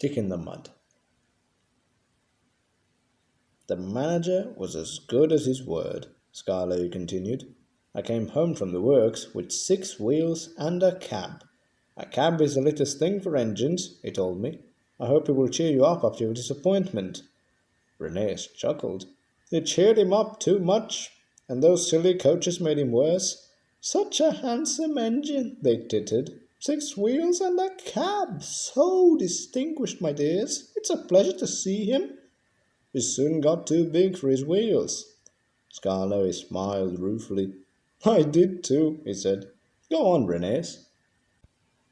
stick in the mud. The manager was as good as his word, Skarloey continued. I came home from the works with 6 wheels and a cab. A cab is the latest thing for engines, he told me. I hope it will cheer you up after your disappointment. Rheneas chuckled. It cheered him up too much, and those silly coaches made him worse. Such a handsome engine, they tittered. 6 wheels and a cab, so distinguished, my dears. It's a pleasure to see him. He soon got too big for his wheels. Skarloey smiled ruefully. I did too, he said. Go on, Rheneas.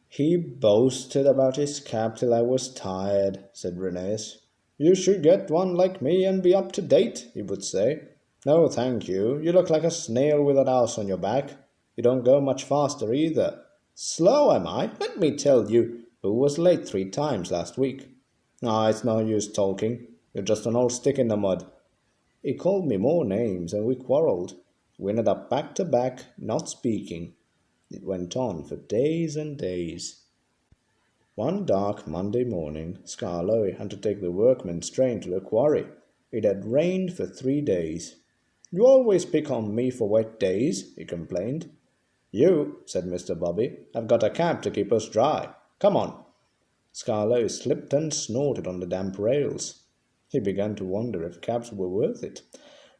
He boasted about his cab till I was tired, said Rheneas. You should get one like me and be up to date, he would say. No, thank you. You look like a snail with an ass on your back. You don't go much faster either. Slow am I? Let me tell you, who was late 3 times last week. Ah, it's no use talking. You're just an old stick in the mud. He called me more names and we quarrelled. We ended up back to back, not speaking. It went on for days and days. One dark Monday morning, Skarloey had to take the workman's train to the quarry. It had rained for 3 days. You always pick on me for wet days, he complained. You, said Mr. Bobby, have got a cab to keep us dry. Come on. Skarloey slipped and snorted on the damp rails. He began to wonder if cabs were worth it.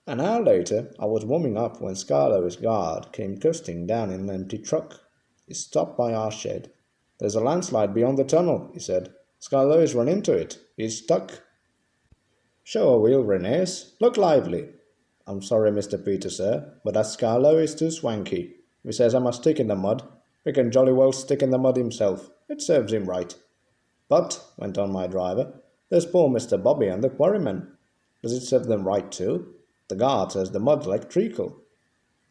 An hour later, I was warming up when Skarloey's guard came coasting down in an empty truck. He stopped by our shed. There's a landslide beyond the tunnel, he said. Skarloey's run into it. He's stuck. Show a wheel, Rheneas. Look lively. I'm sorry, Mr. Peter, sir, but that Skarloey's too swanky. He says I must stick in the mud. He can jolly well stick in the mud himself. It serves him right. But, went on my driver, there's poor Mr. Bobby and the quarrymen. Does it serve them right too? The guard says the mud's like treacle.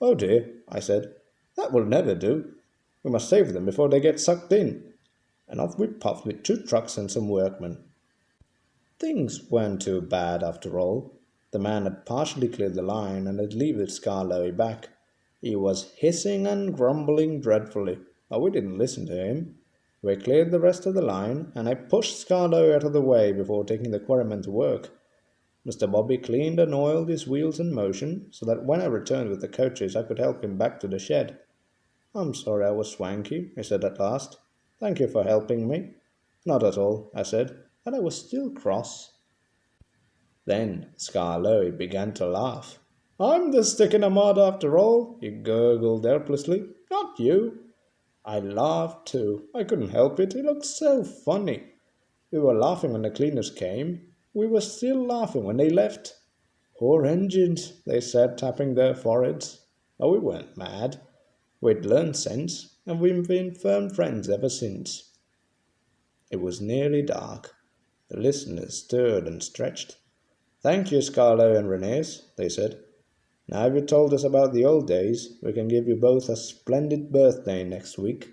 Oh dear, I said, that will never do. We must save them before they get sucked in. And off we puffed with 2 trucks and some workmen. Things weren't too bad after all. The man had partially cleared the line and had levered Skarloey back. He was hissing and grumbling dreadfully, but we didn't listen to him. We cleared the rest of the line, and I pushed Skarloey out of the way before taking the quarrymen to work. Mr. Bobby cleaned and oiled his wheels in motion, so that when I returned with the coaches I could help him back to the shed. I'm sorry I was swanky, he said at last. Thank you for helping me. Not at all, I said, and I was still cross. Then Skarloey began to laugh. I'm the stick in the mud after all, he gurgled helplessly. Not you. I laughed too. I couldn't help it. It looked so funny. We were laughing when the cleaners came. We were still laughing when they left. Poor engines, they said, tapping their foreheads. Oh, we weren't mad. We'd learned sense, and we've been firm friends ever since. It was nearly dark. The listeners stirred and stretched. Thank you, Skarloey and Rheneas, they said. Now you've told us about the old days, we can give you both a splendid birthday next week.